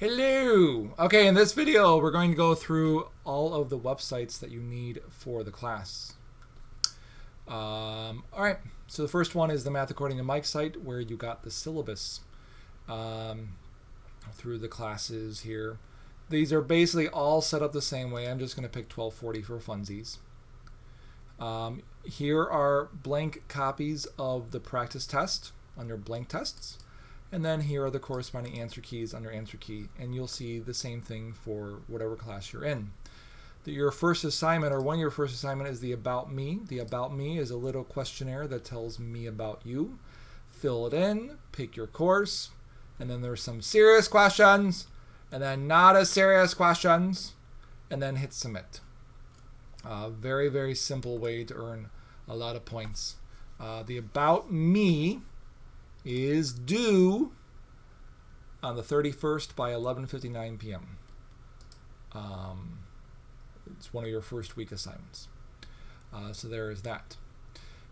Hello! Okay, in this video, we're going to go through all of the websites that you need for the class. Alright, so the first one is the Math According to Mike site, where you got the syllabus through the classes here. These are basically all set up the same way. I'm just going to pick 1240 for funsies. Here are blank copies of the practice test under blank tests. And then here are the corresponding answer keys under answer key. And you'll see the same thing for whatever class you're in. Your first assignment, or one of your first assignment, is the About Me. The About Me is a little questionnaire that tells me about you. Fill it in, pick your course, and then there's some serious questions, and then not as serious questions, and then hit submit. Very, very simple way to earn a lot of points. The About Me is due on the 31st by 11:59 p.m. It's one of your first week assignments. So there is that.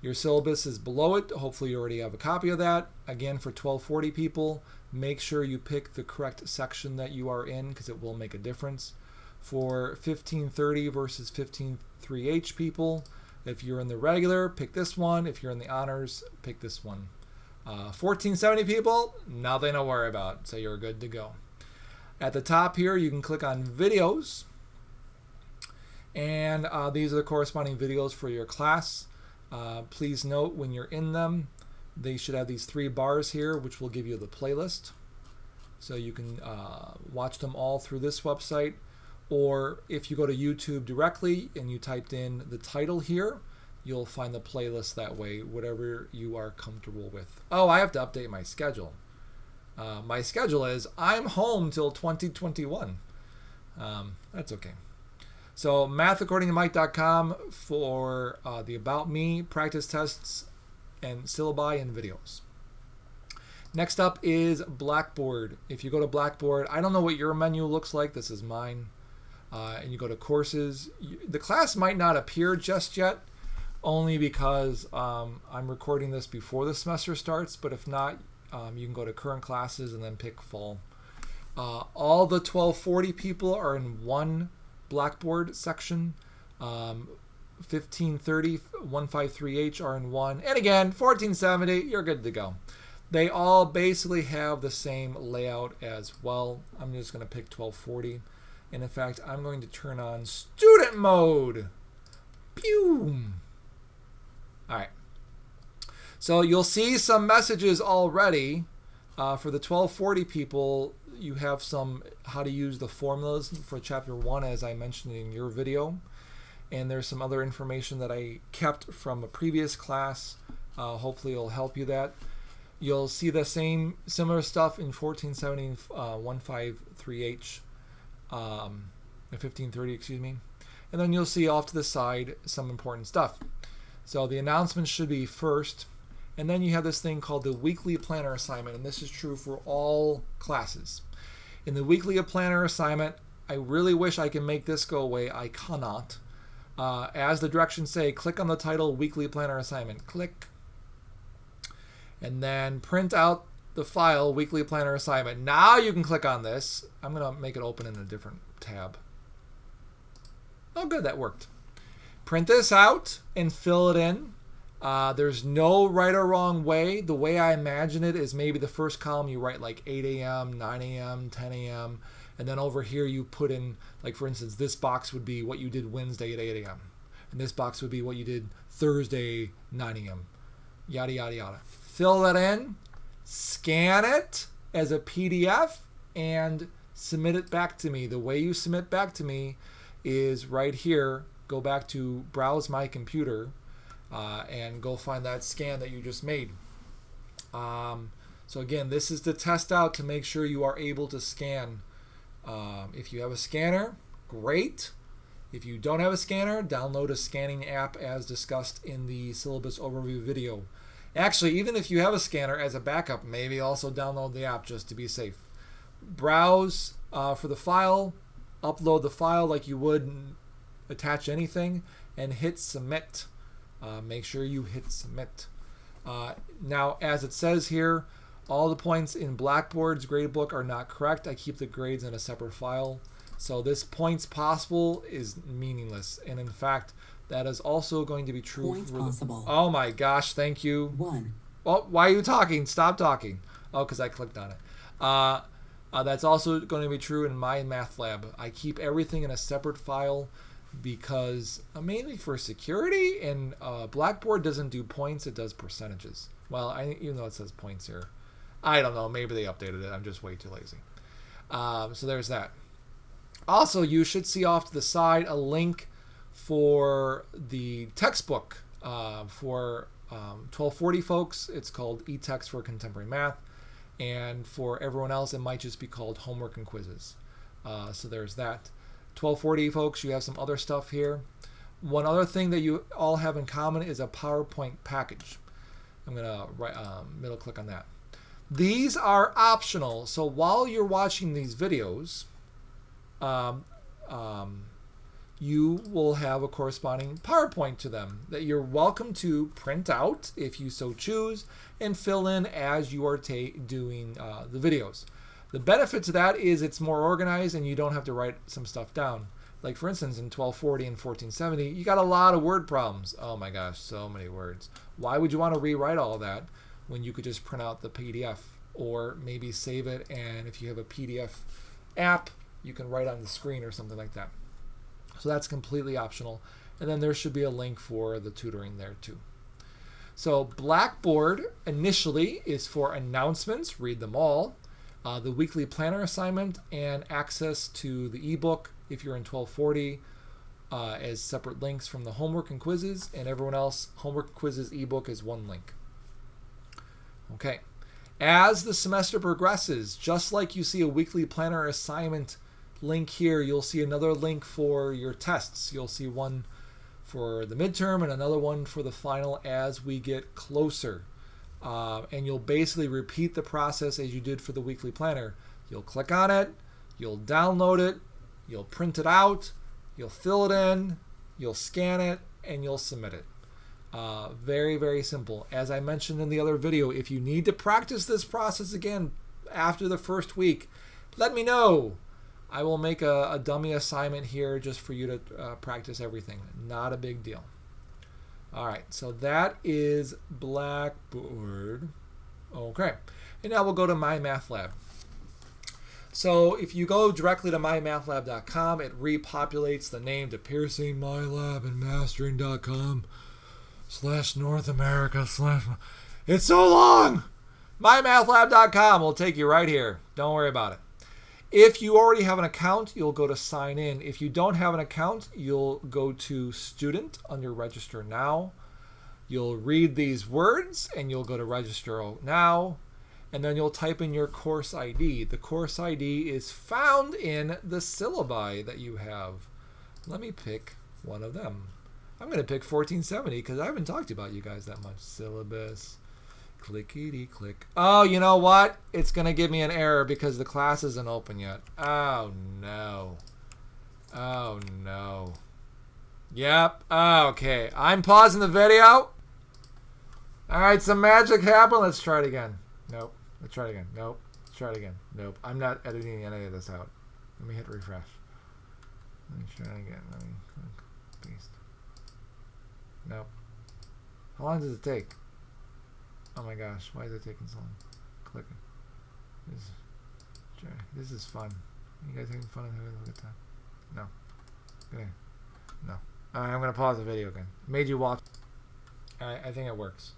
Your syllabus is below it. Hopefully you already have a copy of that. Again, for 1240 people, make sure you pick the correct section that you are in, because it will make a difference. For 1530 versus 153H people, if you're in the regular, pick this one. If you're in the honors, pick this one. 1470 people, nothing to worry about, so you're good to go. At the top here, you can click on videos, and these are the corresponding videos for your class. Please note, when you're in them, they should have these 3 bars here, which will give you the playlist, so you can watch them all through this website. Or if you go to YouTube directly and you typed in the title here, you'll find the playlist that way, whatever you are comfortable with. Oh, I have to update my schedule. My schedule is I'm home till 2021. That's okay. So mathaccordingtomike.com for the About Me, practice tests, and syllabi and videos. Next up is Blackboard. If you go to Blackboard, I don't know what your menu looks like. This is mine. And you go to courses. The class might not appear just yet, only because I'm recording this before the semester starts, but if not, you can go to current classes and then pick fall. All the 1240 people are in one Blackboard section. 1530, 153H are in one. And again, 1470, you're good to go. They all basically have the same layout as well. I'm just going to pick 1240. And in fact, I'm going to turn on student mode. Pew! Alright, so you'll see some messages already. For the 1240 people, you have some how to use the formulas for chapter 1, as I mentioned in your video. And there's some other information that I kept from a previous class. Hopefully it'll help you that. You'll see the similar stuff in 1470, 153H, 1530, excuse me. And then you'll see off to the side some important stuff. So the announcements should be first, and then you have this thing called the weekly planner assignment, and this is true for all classes. In the weekly planner assignment, I really wish I could make this go away. I cannot. As the directions say, click on the title weekly planner assignment. Click. And then print out the file weekly planner assignment. Now you can click on this. I'm going to make it open in a different tab. Oh, good, that worked. Print this out and fill it in. There's no right or wrong way. The way I imagine it is maybe the first column you write like 8 a.m., 9 a.m., 10 a.m., and then over here you put in, like for instance, this box would be what you did Wednesday at 8 a.m., and this box would be what you did Thursday, 9 a.m., yada, yada, yada. Fill that in, scan it as a PDF, and submit it back to me. The way you submit back to me is right here. Go back to Browse My Computer and go find that scan that you just made. So again, this is to test out to make sure you are able to scan. If you have a scanner, great. If you don't have a scanner, download a scanning app as discussed in the syllabus overview video. Actually, even if you have a scanner as a backup, maybe also download the app just to be safe. Browse for the file, upload the file like you would attach anything, and hit submit. Make sure you hit submit. Now, as it says here, All the points in Blackboard's gradebook are not correct. I keep the grades in a separate file. So this points possible is meaningless. And in fact, that is also going to be true Points for possible. Oh my gosh, thank you. 1. Oh, why are you talking? Stop talking. Oh, because I clicked on it. That's also going to be true in my math lab. I keep everything in a separate file because mainly for security, and Blackboard doesn't do points, it does percentages. Well, even though it says points here. I don't know, maybe they updated it. I'm just way too lazy. So there's that. Also, you should see off to the side a link for the textbook for 1240 folks. It's called eText for Contemporary Math. And for everyone else, it might just be called Homework and Quizzes. So there's that. 1240 folks, you have some other stuff here. One other thing that you all have in common is a PowerPoint package. I'm going to middle click on that. These are optional. So while you're watching these videos, you will have a corresponding PowerPoint to them that you're welcome to print out if you so choose and fill in as you are doing the videos. The benefit to that is it's more organized and you don't have to write some stuff down. Like for instance, in 1240 and 1470, you got a lot of word problems. Oh my gosh, so many words. Why would you want to rewrite all that when you could just print out the PDF or maybe save it, and if you have a PDF app, you can write on the screen or something like that. So that's completely optional. And then there should be a link for the tutoring there too. So Blackboard initially is for announcements, read them all, the weekly planner assignment, and access to the ebook if you're in 1240 as separate links from the homework and quizzes, and everyone else, homework and quizzes ebook is one link. Okay. As the semester progresses, just like you see a weekly planner assignment link here, you'll see another link for your tests. You'll see one for the midterm and another one for the final as we get closer. And you'll basically repeat the process as you did for the weekly planner. You'll click on it, you'll download it, you'll print it out, you'll fill it in, you'll scan it, and you'll submit it. Very, very simple. As I mentioned in the other video, if you need to practice this process again after the first week, let me know. I will make a dummy assignment here just for you to practice everything. Not a big deal. All right, so that is Blackboard. Okay, and now we'll go to MyMathLab. So if you go directly to mymathlab.com, it repopulates the name to piercingmylabandmastering.com/North America/ It's so long! mymathlab.com will take you right here. Don't worry about it. If you already have an account, you'll go to sign in. If you don't have an account, you'll go to student under register now. You'll read these words and you'll go to register now. And then you'll type in your course ID. The course ID is found in the syllabi that you have. Let me pick one of them. I'm going to pick 1470 because I haven't talked about you guys that much. Syllabus. Clickety click. Oh, you know what? It's going to give me an error because the class isn't open yet. Oh, no. Oh, no. Yep. Okay. I'm pausing the video. All right. Some magic happened. Let's try it again. Nope. Let's try it again. Nope. Let's try it again. Nope. I'm not editing any of this out. Let me hit refresh. Let me try it again. Let me click. Paste. Nope. How long does it take? Oh my gosh, why is it taking so long? Clicking. This is fun. You guys having fun and having a good time? No. Okay. No. Alright, I'm going to pause the video again. Made you watch. Alright, I think it works.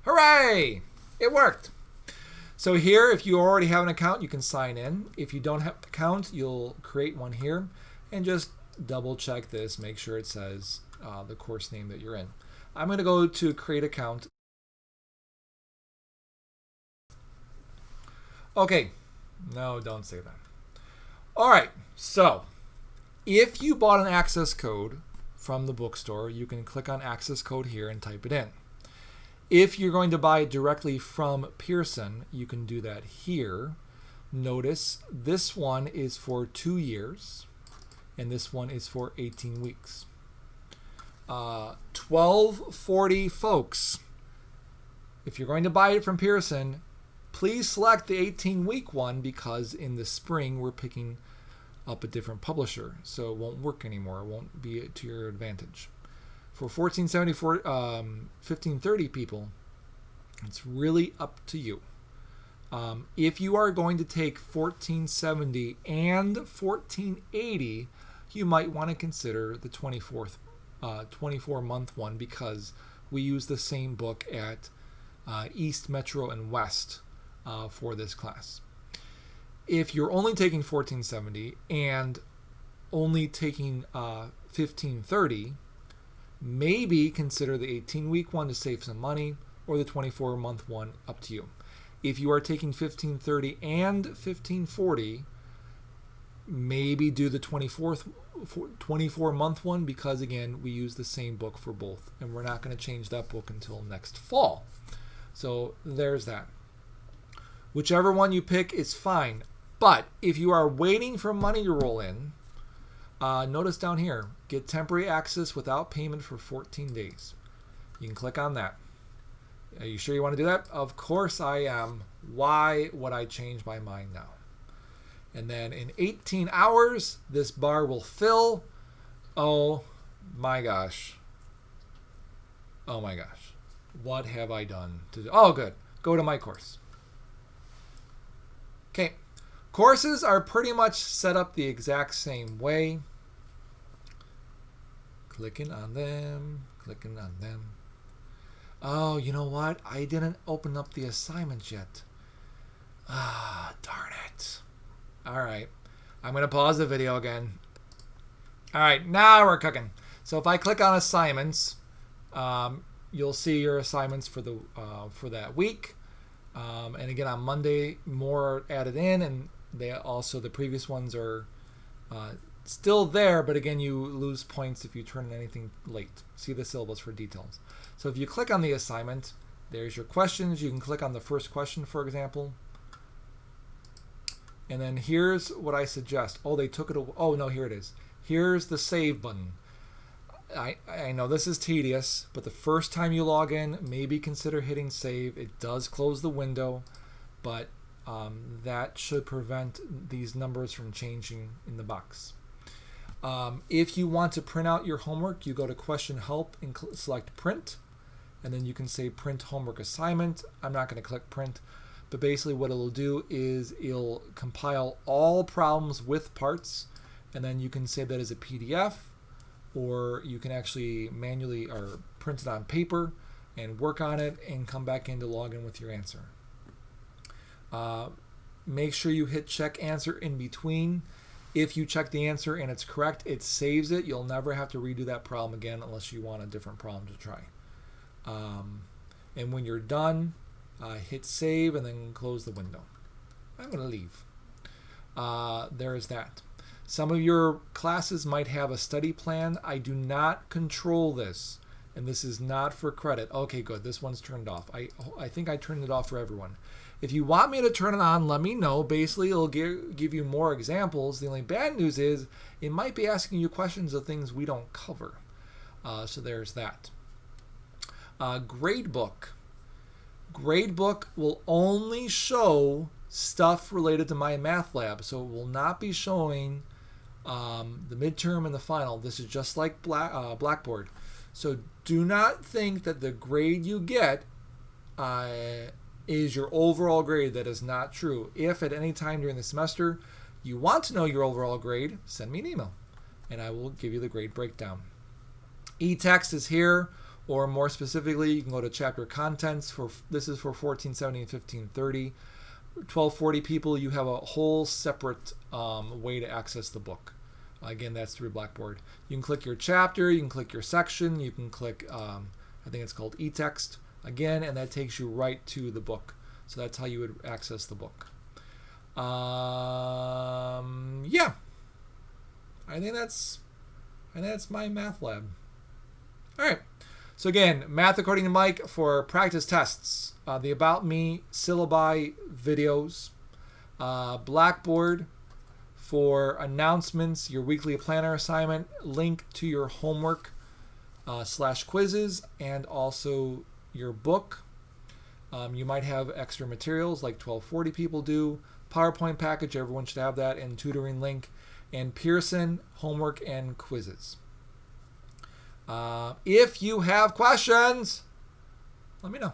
Hooray! It worked! So here, if you already have an account, you can sign in. If you don't have an account, you'll create one here. And just double check this. Make sure it says the course name that you're in. I'm going to go to create account. Okay, no, don't say that. All right, so if you bought an access code from the bookstore, you can click on access code here and type it in. If you're going to buy it directly from Pearson, you can do that here. Notice this one is for 2 years, and this one is for 18 weeks. 1240 folks. If you're going to buy it from Pearson, Please select the 18-week one because in the spring we're picking up a different publisher, so it won't work anymore. It won't be to your advantage. For 1474, 1530 people, it's really up to you. If you are going to take 1470 and 1480, you might want to consider the 24-month one because we use the same book at East, Metro, and West for this class. If you're only taking 1470 and only taking 1530, maybe consider the 18-week one to save some money, or the 24-month one, up to you. If you are taking 1530 and 1540, maybe do the 24-month one because, again, we use the same book for both, and we're not going to change that book until next fall. So there's that. Whichever one you pick is fine. But if you are waiting for money to roll in, notice down here, get temporary access without payment for 14 days. You can click on that. Are you sure you want to do that? Of course I am. Why would I change my mind now? And then in 18 hours, this bar will fill. Oh my gosh. Oh my gosh. What have I done to do? Oh, good. Go to my course. Okay. Courses are pretty much set up the exact same way. Clicking on them. Clicking on them. Oh, you know what? I didn't open up the assignments yet. Ah, darn it. All right. I'm going to pause the video again. All right, now we're cooking. So if I click on assignments, you'll see your assignments for that week. And again, on Monday, more are added in, and the previous ones are still there, but again, you lose points if you turn in anything late. See the syllabus for details. So if you click on the assignment, there's your questions. You can click on the first question, for example. And then here's what I suggest. Oh, they took it away. Oh, no, here it is. Here's the save button. I know this is tedious, but the first time you log in, maybe consider hitting save. It does close the window, but that should prevent these numbers from changing in the box. If you want to print out your homework, you go to question help and select print, and then you can say print homework assignment. I'm not going to click print, but basically what it'll do is it'll compile all problems with parts, and then you can save that as a PDF, or you can actually manually or print it on paper and work on it and come back in to log in with your answer. Make sure you hit check answer in between. If you check the answer and it's correct, it saves it. You'll never have to redo that problem again unless you want a different problem to try. And when you're done, hit save and then close the window. I'm going to leave. There's that. Some of your classes might have a study plan. I do not control this, and this is not for credit. Okay, good. This one's turned off. I think I turned it off for everyone. If you want me to turn it on, let me know. Basically, it'll give you more examples. The only bad news is it might be asking you questions of things we don't cover. So there's that. Gradebook. Gradebook will only show stuff related to MyMathLab, so it will not be showing the midterm and the final. This is just like Blackboard. So do not think that the grade you get is your overall grade. That is not true. If at any time during the semester you want to know your overall grade, send me an email and I will give you the grade breakdown. E-text is here, or more specifically, you can go to chapter contents. This is for 1470 and 1530. 1240 people, you have a whole separate way to access the book. Again, that's through Blackboard. You can click your chapter, you can click your section, you can click, I think it's called e-text, again, and that takes you right to the book. So that's how you would access the book. Yeah. I think that's MyMathLab. All right. So again, Math According to Mike for practice tests. The About Me syllabi videos. Blackboard for announcements, your weekly planner assignment, link to your homework /quizzes, and also your book. You might have extra materials like 1240 people do. PowerPoint package, everyone should have that, and tutoring link, and Pearson homework and quizzes. If you have questions, let me know.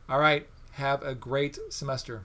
All right, have a great semester.